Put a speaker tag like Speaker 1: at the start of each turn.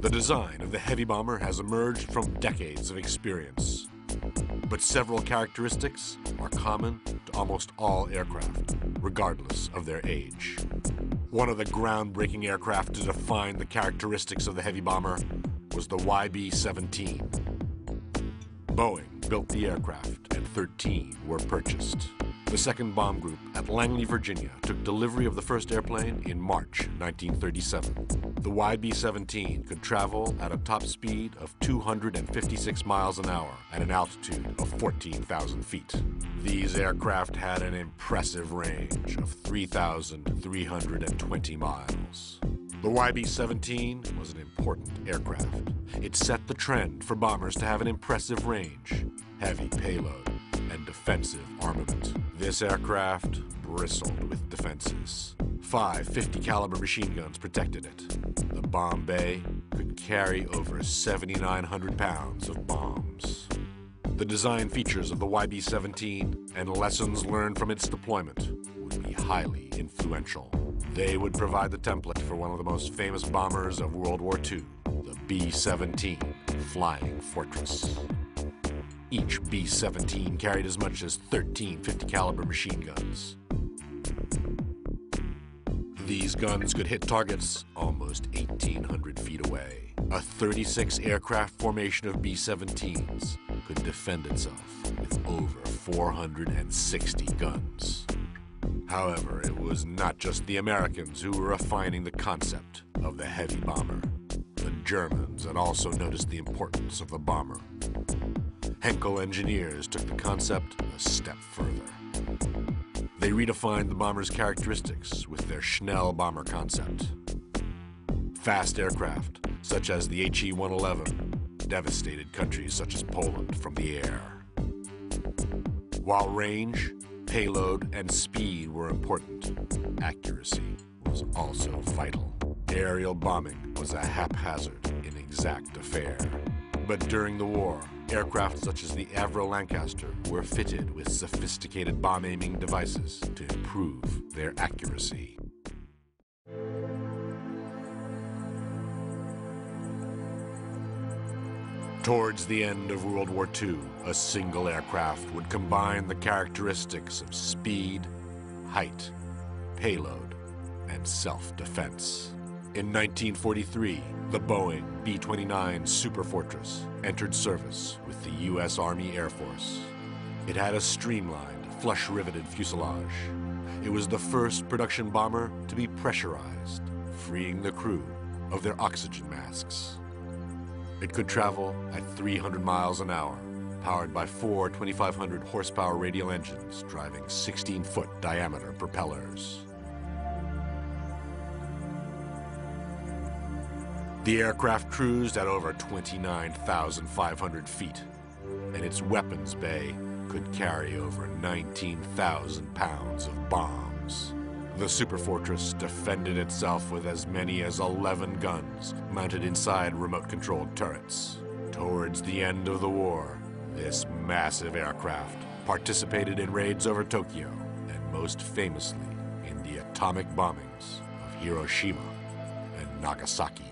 Speaker 1: The design of the heavy bomber has emerged from decades of experience, but several characteristics are common to almost all aircraft, regardless of their age. One of the groundbreaking aircraft to define the characteristics of the heavy bomber was the YB-17. Boeing built the aircraft, and 13 were purchased. The second bomb group at Langley, Virginia, took delivery of the first airplane in March 1937. The YB-17 could travel at a top speed of 256 miles an hour at an altitude of 14,000 feet. These aircraft had an impressive range of 3,320 miles. The YB-17 was an important aircraft. It set the trend for bombers to have an impressive range, heavy payload, and defensive armament. This aircraft bristled with defenses. 5 50-caliber machine guns protected it. The bomb bay could carry over 7,900 pounds of bombs. The design features of the YB-17 and lessons learned from its deployment would be highly influential. They would provide the template for one of the most famous bombers of World War II, the B-17 Flying Fortress. Each B-17 carried as much as 13 50-caliber machine guns. These guns could hit targets almost 1,800 feet away. A 36-aircraft formation of B-17s could defend itself with over 460 guns. However, it was not just the Americans who were refining the concept of the heavy bomber. The Germans had also noticed the importance of the bomber. Henkel engineers took the concept a step further. They redefined the bomber's characteristics with their Schnell bomber concept. Fast aircraft, such as the HE-111, devastated countries such as Poland from the air. While range, payload, and speed were important, accuracy was also vital. Aerial bombing was a haphazard, inexact affair. But during the war, aircraft such as the Avro Lancaster were fitted with sophisticated bomb-aiming devices to improve their accuracy. Towards the end of World War II, a single aircraft would combine the characteristics of speed, height, payload, and self-defense. In 1943, the Boeing B-29 Superfortress entered service with the U.S. Army Air Force. It had a streamlined, flush-riveted fuselage. It was the first production bomber to be pressurized, freeing the crew of their oxygen masks. It could travel at 300 miles an hour, powered by 4 2,500 horsepower radial engines driving 16-foot diameter propellers. The aircraft cruised at over 29,500 feet, and its weapons bay could carry over 19,000 pounds of bombs. The Superfortress defended itself with as many as 11 guns mounted inside remote-controlled turrets. Towards the end of the war, this massive aircraft participated in raids over Tokyo, and most famously in the atomic bombings of Hiroshima and Nagasaki.